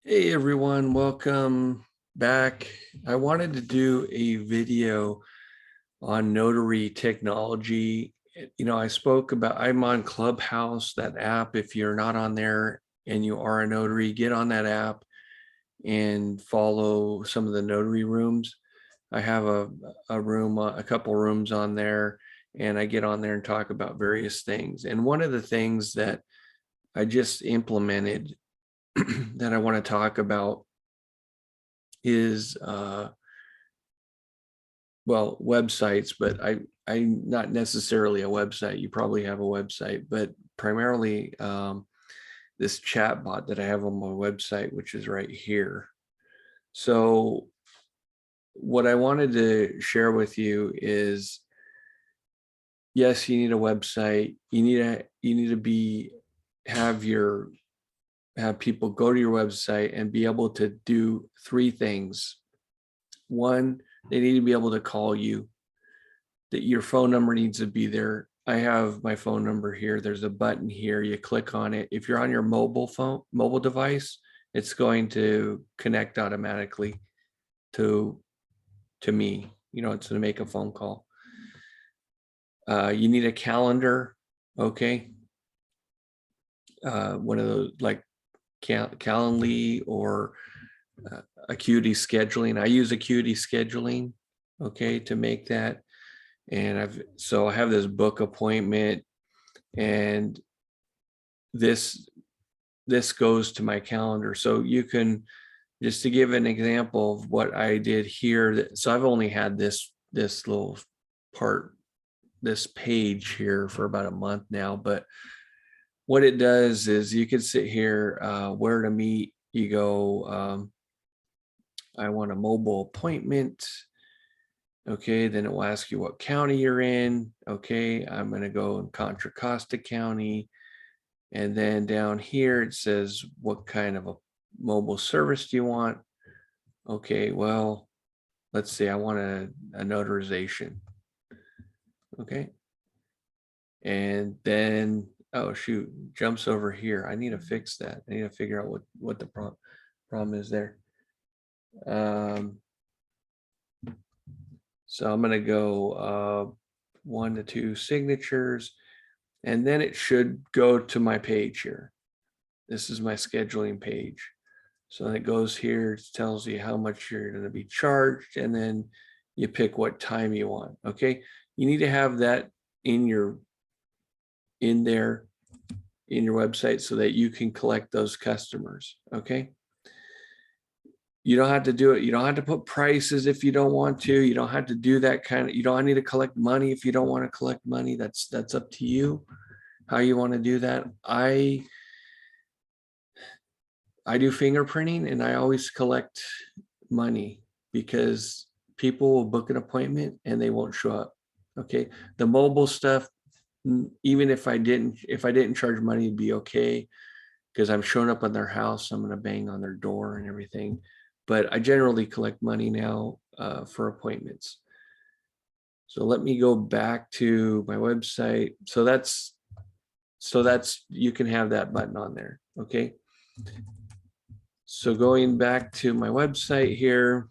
Hey everyone, welcome back. I wanted to do a video on notary technology. I spoke about, I'm on Clubhouse, that app. If you're not on there and you are a notary, get on that app and follow some of the notary rooms. I have a room, a couple rooms on there, and I get on there and talk about various things. And one of the things that I just implemented that I want to talk about is well, websites, but I'm not necessarily a website. You probably have a website, but primarily this chat bot that I have on my website, which is right here. So what I wanted to share with you is, yes, you need a website. You need to have people go to your website and be able to do three things. One, they need to be able to call you, that your phone number needs to be there. I have my phone number here. There's a button here. You click on it. If you're on your mobile device, it's going to connect automatically to me. It's going to make a phone call. You need a calendar. Okay. One of those like Calendly or Acuity scheduling. I use Acuity scheduling, okay, to make that. And I have this book appointment, and this goes to my calendar. So you can, just to give an example of what I did here. So I've only had this little part, this page here for about a month now, but what it does is you can sit here, where to meet. You go, I want a mobile appointment. Okay, then it will ask you what county you're in. Okay, I'm going to go in Contra Costa County. And then down here, it says, what kind of a mobile service do you want? Okay, well, let's see, I want a notarization. Okay. And then, oh shoot, jumps over here. I need to fix that. I need to figure out what the problem is there. So I'm going to go 1 to 2 signatures, and then it should go to my page here. This is my scheduling page. So it goes here, it tells you how much you're going to be charged, and then you pick what time you want. Okay. You need to have that in there in your website so that you can collect those customers. Okay. You don't have to do it. You don't have to put prices if you don't want to. You don't have to do that you don't need to collect money if you don't want to collect money. That's up to you how you want to do that. I do fingerprinting, and I always collect money because people will book an appointment and they won't show up. Okay. The mobile stuff, even if I didn't charge money, it'd be okay, because I'm showing up on their house. I'm going to bang on their door and everything. But I generally collect money now for appointments. So let me go back to my website. So that's you can have that button on there. Okay. So going back to my website here.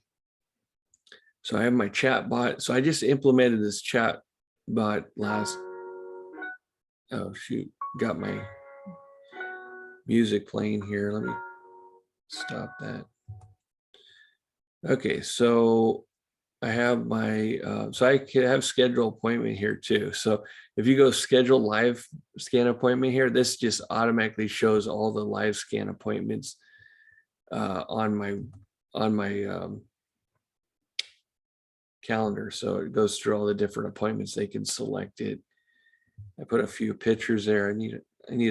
So I have my chat bot. So I just implemented this chat bot oh shoot, got my music playing here. Let me stop that. Okay, so I have my, so I can have schedule appointment here too. So if you go schedule live scan appointment here, this just automatically shows all the live scan appointments on my calendar. So it goes through all the different appointments. They can select it. I put a few pictures there. I need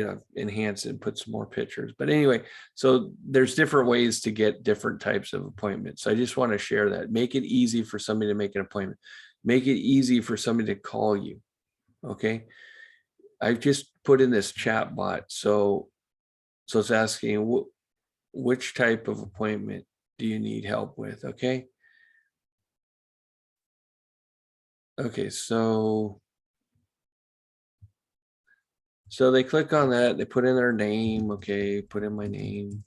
to enhance it and put some more pictures. But anyway, so there's different ways to get different types of appointments. So I just want to share that. Make it easy for somebody to make an appointment. Make it easy for somebody to call you. Okay. I've just put in this chat bot. So it's asking which type of appointment do you need help with? Okay. Okay. So they click on that, they put in their name. Okay, put in my name,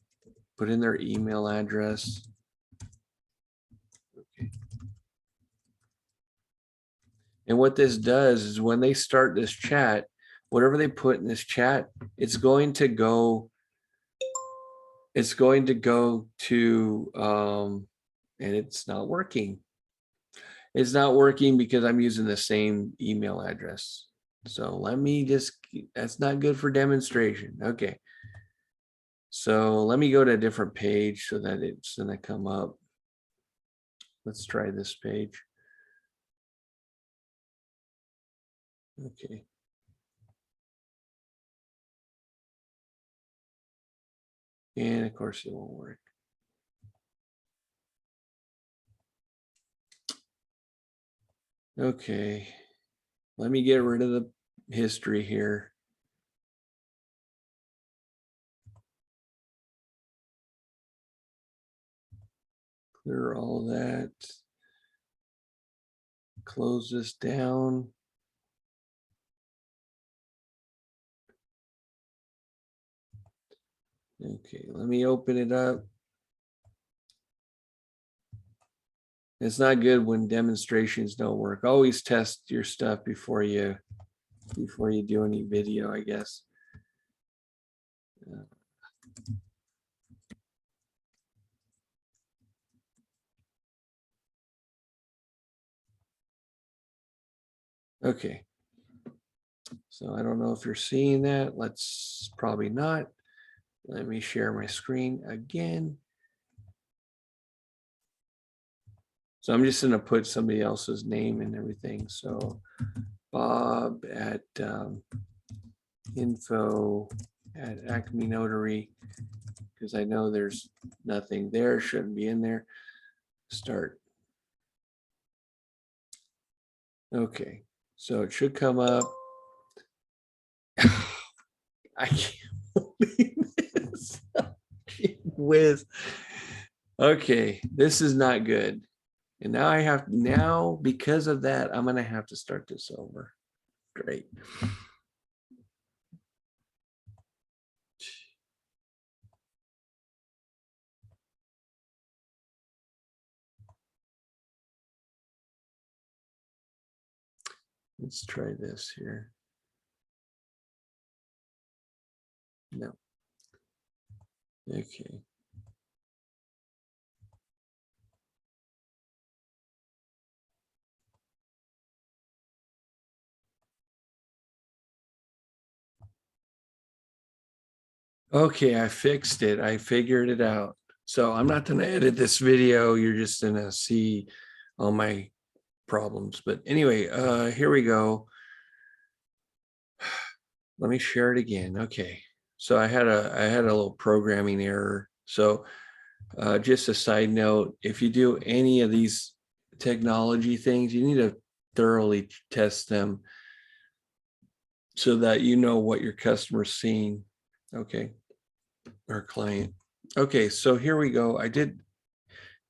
put in their email address. Okay. And what this does is when they start this chat, whatever they put in this chat, it's going to go to, and it's not working. It's not working because I'm using the same email address. So let me just, that's not good for demonstration. Okay. So let me go to a different page so that it's going to come up. Let's try this page. Okay. And of course it won't work. Okay. Let me get rid of the history here. Clear all of that. Close this down. Okay, let me open it up. It's not good when demonstrations don't work. Always test your stuff before you do any video, I guess. Okay. So I don't know if you're seeing that. Let's probably not. Let me share my screen again. So I'm just going to put somebody else's name and everything. So Bob at info at Acme Notary, because I know there's nothing there, shouldn't be in there. Start. Okay, so it should come up. I can't believe this. Whiz. Okay, this is not good. And now because of that, I'm gonna have to start this over. Great. Let's try this here. No. Okay. Okay, I fixed it. I figured it out. So I'm not going to edit this video. You're just going to see all my problems. But anyway, here we go. Let me share it again. Okay. So I had a little programming error. So just a side note, if you do any of these technology things, you need to thoroughly test them so that you know what your customer's seeing. Okay. Our client. Okay, so here we go.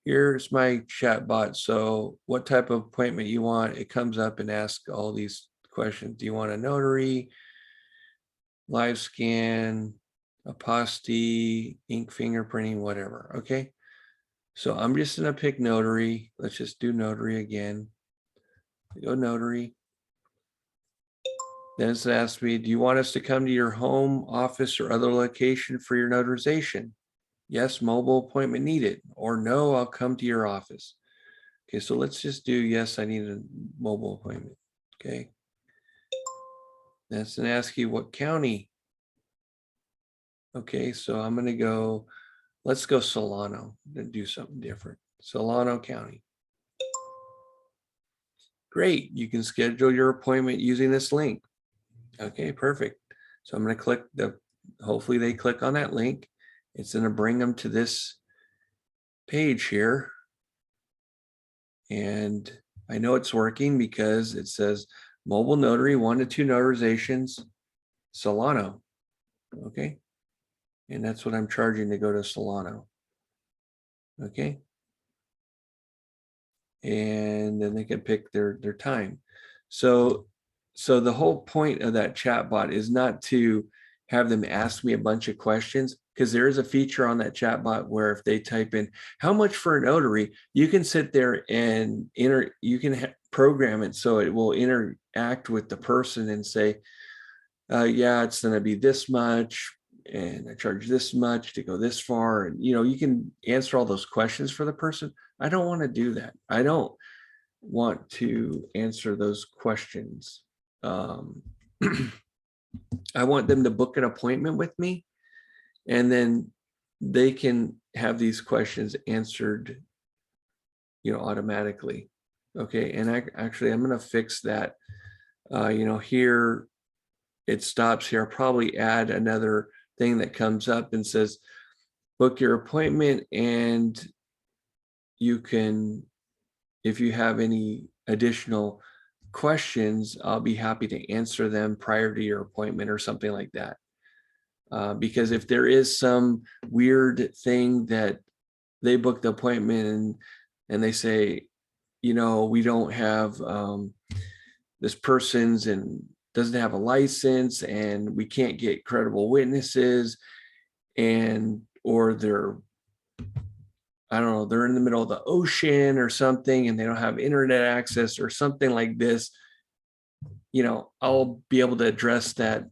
Here's my chat bot. So what type of appointment you want? It comes up and asks all these questions. Do you want a notary, live scan, apostille, ink fingerprinting, whatever? Okay. So I'm just gonna pick notary. Let's just do notary again. Go notary. Then it's asked me, do you want us to come to your home, office, or other location for your notarization? Yes, mobile appointment needed, or no, I'll come to your office. Okay, so let's just do yes, I need a mobile appointment. Okay. That's gonna ask you what county. Okay, so I'm gonna go, let's go Solano and do something different. Solano County. Great, you can schedule your appointment using this link. Okay, perfect. So I'm gonna click hopefully they click on that link. It's gonna bring them to this page here. And I know it's working because it says mobile notary, 1 to 2 notarizations, Solano. Okay. And that's what I'm charging to go to Solano. Okay. And then they can pick their time. So the whole point of that chat bot is not to have them ask me a bunch of questions, because there is a feature on that chatbot where if they type in how much for a notary, you can sit there and you can program it so it will interact with the person and say, yeah, it's going to be this much, and I charge this much to go this far. And, you can answer all those questions for the person. I don't want to do that. I don't want to answer those questions. I want them to book an appointment with me, and then they can have these questions answered, automatically. Okay. And I'm going to fix that. Here it stops here. I'll probably add another thing that comes up and says, book your appointment, and you can, if you have any additional questions, I'll be happy to answer them prior to your appointment or something like that. Because if there is some weird thing that they book the appointment and they say, we don't have this person's and doesn't have a license, and we can't get credible witnesses, or they're, I don't know, they're in the middle of the ocean or something, and they don't have internet access or something like this, I'll be able to address that,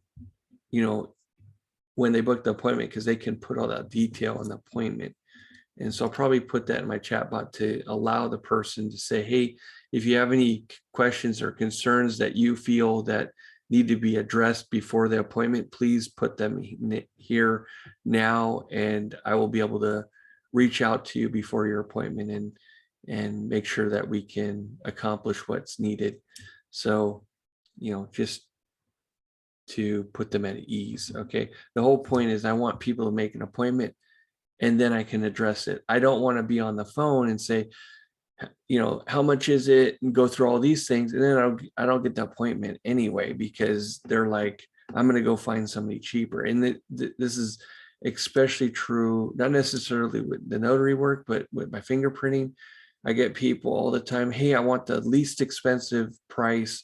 when they book the appointment, because they can put all that detail in the appointment. And so I'll probably put that in my chatbot to allow the person to say, hey, if you have any questions or concerns that you feel that need to be addressed before the appointment, please put them here now, and I will be able to reach out to you before your appointment and make sure that we can accomplish what's needed. So, just to put them at ease. Okay. The whole point is I want people to make an appointment, and then I can address it. I don't want to be on the phone and say, how much is it, and go through all these things, and then I don't get the appointment anyway, because they're like, I'm going to go find somebody cheaper. And this is especially true, not necessarily with the notary work, but with my fingerprinting. I get people all the time, hey, I want the least expensive price.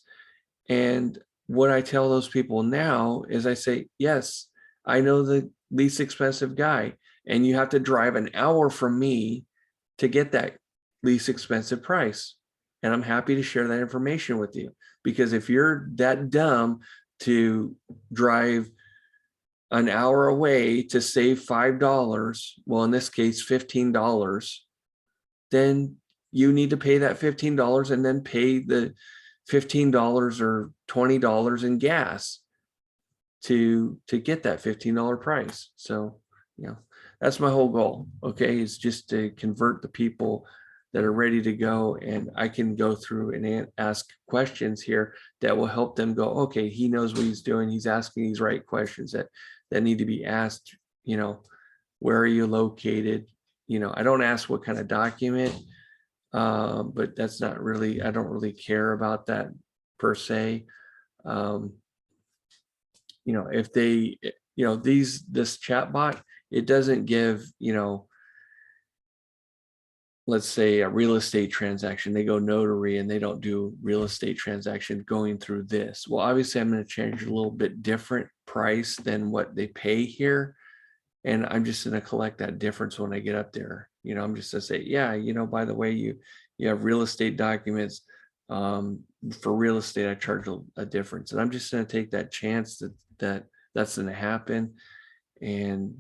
And what I tell those people now is I say, yes, I know the least expensive guy, and you have to drive an hour from me to get that least expensive price. And I'm happy to share that information with you, because if you're that dumb to drive an hour away to save $5, well, in this case, $15, then you need to pay that $15 and then pay the $15 or $20 in gas to get that $15 price. So, that's my whole goal. Okay. Is just to convert the people that are ready to go, and I can go through and ask questions here that will help them go, okay, he knows what he's doing. He's asking these right questions that need to be asked. Where are you located? I don't ask what kind of document, but that's not really, I don't really care about that per se. If they, this chatbot, it doesn't give, let's say a real estate transaction, they go notary and they don't do real estate transaction going through this. Well, obviously I'm going to charge a little bit different price than what they pay here. And I'm just going to collect that difference when I get up there. I'm just going to say, yeah, by the way, you have real estate documents. For real estate, I charge a difference. And I'm just going to take that chance that's going to happen and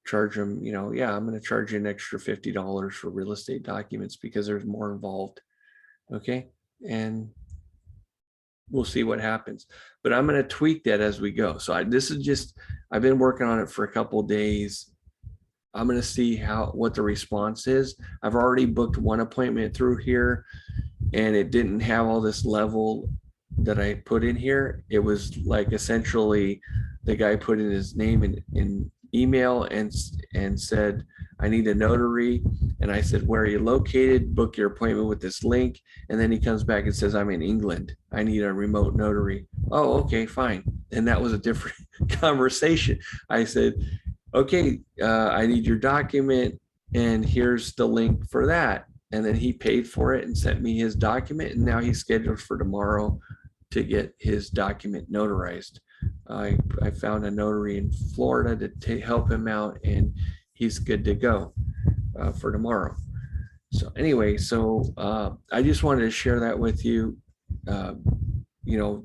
charge them, yeah, I'm going to charge you an extra $50 for real estate documents because there's more involved. Okay. And we'll see what happens, but I'm going to tweak that as we go. So I've been working on it for a couple of days. I'm going to see what the response is. I've already booked one appointment through here, and it didn't have all this level that I put in here. It was like essentially the guy put in his name in email and said, I need a notary. And I said, where are you located? Book your appointment with this link. And then he comes back and says, I'm in England. I need a remote notary. Oh, okay, fine. And that was a different conversation. I said, okay, I need your document, and here's the link for that. And then he paid for it and sent me his document. And now he's scheduled for tomorrow to get his document notarized. I found a notary in Florida to help him out, and he's good to go for tomorrow. So anyway, I just wanted to share that with you. Uh,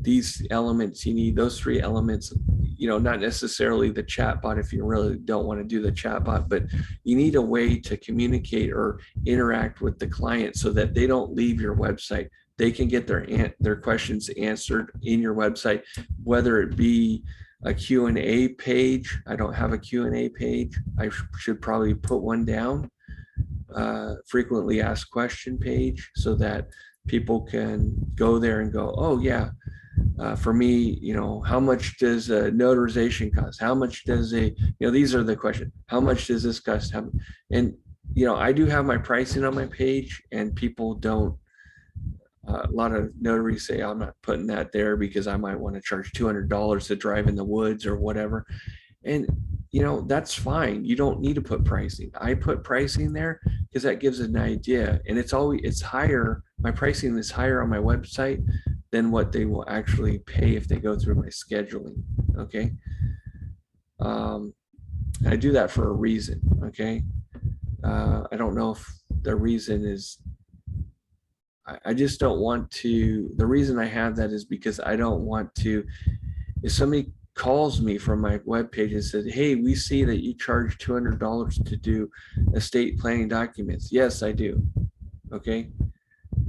these elements, you need those three elements, not necessarily the chatbot if you really don't want to do the chatbot, but you need a way to communicate or interact with the client so that they don't leave your website. They can get their questions answered in your website, whether it be a Q&A page. I don't have a Q&A page. I should probably put one down, frequently asked question page, so that people can go there and go, oh yeah, for me, how much does a notarization cost? How much does these are the questions. How much does this cost? And, I do have my pricing on my page, and people don't, a lot of notaries say, I'm not putting that there because I might want to charge $200 to drive in the woods or whatever. And, that's fine. You don't need to put pricing. I put pricing there because that gives an idea. And it's higher. My pricing is higher on my website than what they will actually pay if they go through my scheduling. Okay. I do that for a reason. Okay. I don't know if the reason is, I just don't want to, the reason I have that is because I don't want to, if somebody calls me from my webpage and said, hey, we see that you charge $200 to do estate planning documents. Yes, I do. Okay.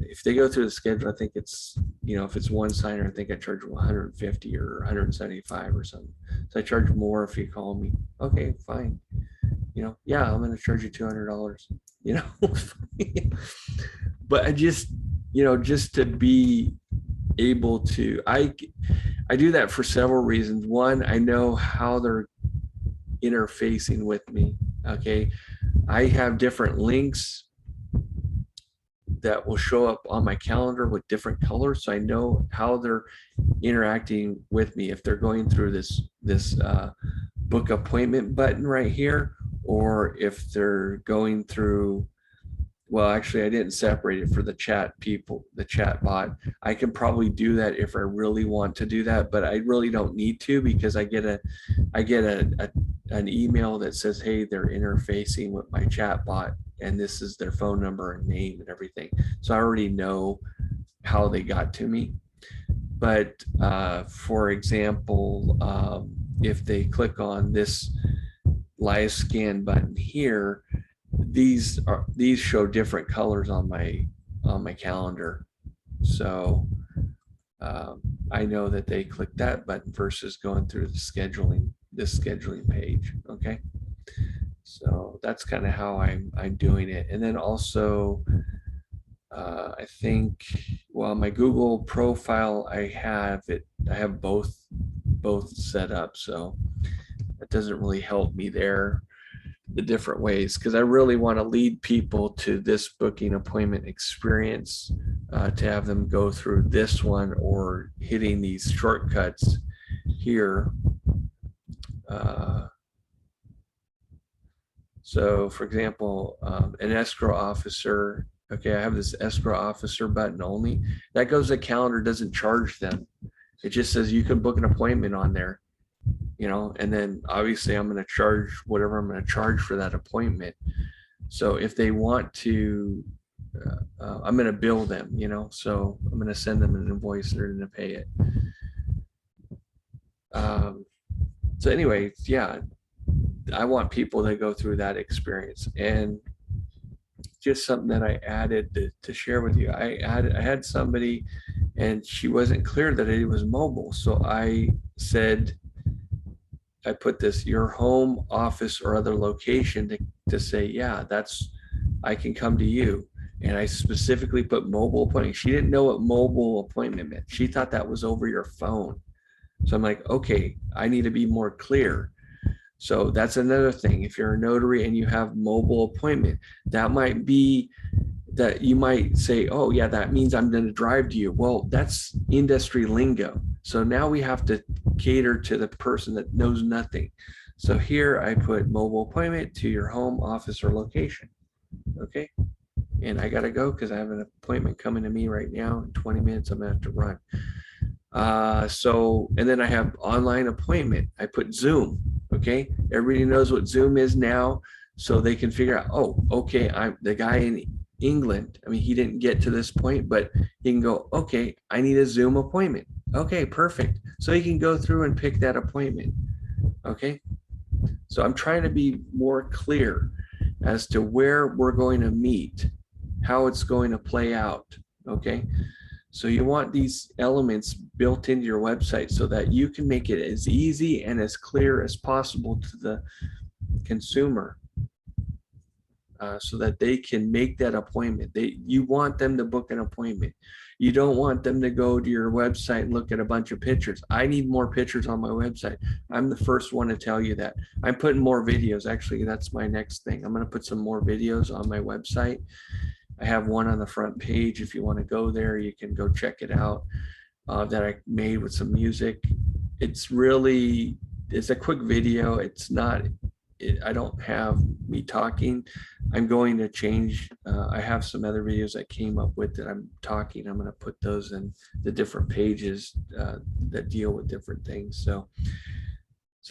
If they go through the schedule, I think it's, if it's one signer, I think I charge 150 or 175 or something. So I charge more if you call me. Okay, fine. Yeah, I'm going to charge you $200, but I just, just to be able to, I do that for several reasons. One, I know how they're interfacing with me. Okay. I have different links that will show up on my calendar with different colors. So I know how they're interacting with me. If they're going through this book appointment button right here, or if they're going through, well, actually, I didn't separate it for the chat bot. I can probably do that if I really want to do that, but I really don't need to, because I get an email that says, hey, they're interfacing with my chat bot, and this is their phone number and name and everything. So I already know how they got to me. But for example, if they click on this live scan button here, these show different colors on my calendar. So I know that they click that button versus going through this scheduling page. Okay. So that's kind of how I'm doing it. And then also, I think, well, my Google profile, I have both set up. So that doesn't really help me there, the different ways, because I really want to lead people to this booking appointment experience, to have them go through this one or hitting these shortcuts here. So for example, an escrow officer, okay, I have this escrow officer button only. That goes to calendar, doesn't charge them. It just says you can book an appointment on there, and then obviously I'm going to charge whatever I'm going to charge for that appointment. So if they want to, I'm going to bill them, so I'm going to send them an invoice and they're going to pay it. So anyway, yeah, I want people to go through that experience. And just something that I added to share with you. I had somebody, and she wasn't clear that it was mobile. So I said, I put this, your home, office, or other location, to say, yeah, I can come to you. And I specifically put mobile appointment. She didn't know what mobile appointment meant. She thought that was over your phone. So I'm like, okay, I need to be more clear. So that's another thing. If you're a notary and you have mobile appointment, that might be that you might say, oh yeah, that means I'm going to drive to you. Well, that's industry lingo. So now we have to cater to the person that knows nothing. So here I put mobile appointment to your home, office, or location. Okay. And I got to go because I have an appointment coming to me right now. In 20 minutes, I'm going to have to run. So, and then I have online appointment. I put Zoom. Okay. Everybody knows what Zoom is now. So they can figure out, oh, okay, I'm the guy in England. I mean, he didn't get to this point, but he can go, okay, I need a Zoom appointment. Okay, perfect. So he can go through and pick that appointment. Okay. So I'm trying to be more clear as to where we're going to meet, how it's going to play out. Okay. So you want these elements built into your website so that you can make it as easy and as clear as possible to the consumer, so that they can make that appointment. You want them to book an appointment. You don't want them to go to your website and look at a bunch of pictures. I need more pictures on my website. I'm the first one to tell you that. I'm putting more videos. Actually, that's my next thing. I'm going to put some more videos on my website. I have one on the front page. If you want to go there, you can go check it out, that I made with some music. It's really, it's a quick video. It's not, I don't have me talking. I'm going to change. I have some other videos I came up with that I'm talking. I'm going to put those in the different pages that deal with different things. So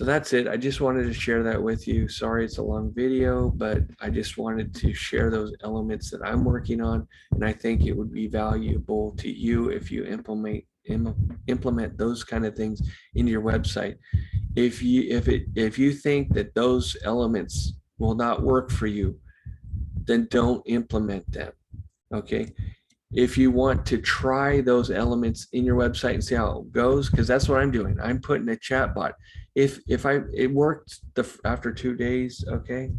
that's it. I just wanted to share that with you. Sorry, it's a long video, but I just wanted to share those elements that I'm working on. And I think it would be valuable to you if you implement those kind of things into your website. If you think that those elements will not work for you, then don't implement them. Okay. If you want to try those elements in your website and see how it goes, because that's what I'm doing. I'm putting a chat bot. If it worked after 2 days, okay.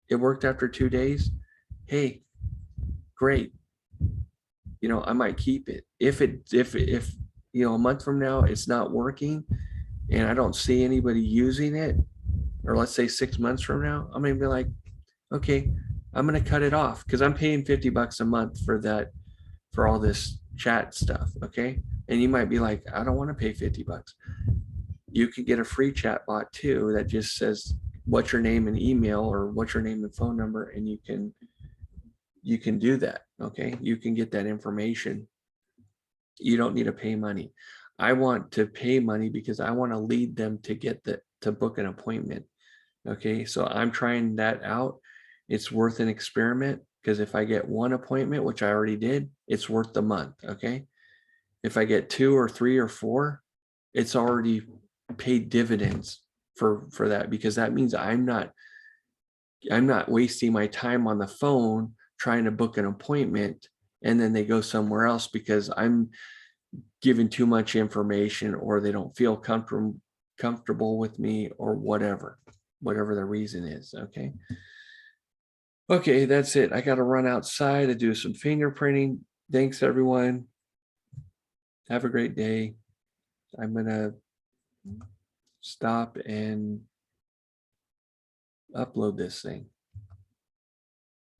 It worked after 2 days. Hey, great. I might keep it. If a month from now it's not working and I don't see anybody using it, or let's say 6 months from now, I'm gonna be like, okay, I'm gonna cut it off because I'm paying $50 a month for that, for all this chat stuff. Okay. And you might be like, I don't want to pay $50. You can get a free chat bot too that just says what's your name and email, or what's your name and phone number, and you can do that. Okay. You can get that information. You don't need to pay money. I want to pay money because I want to lead them to book an appointment. Okay. So I'm trying that out. It's worth an experiment, because if I get one appointment, which I already did, it's worth the month. Okay. If I get 2 or 3 or 4, it's already paid dividends for that, because that means I'm not wasting my time on the phone trying to book an appointment and then they go somewhere else because I'm giving too much information, or they don't feel comfortable with me, or whatever the reason is. Okay. Okay, that's it. I got to run outside to do some fingerprinting. Thanks, everyone. Have a great day. I'm going to stop and upload this thing.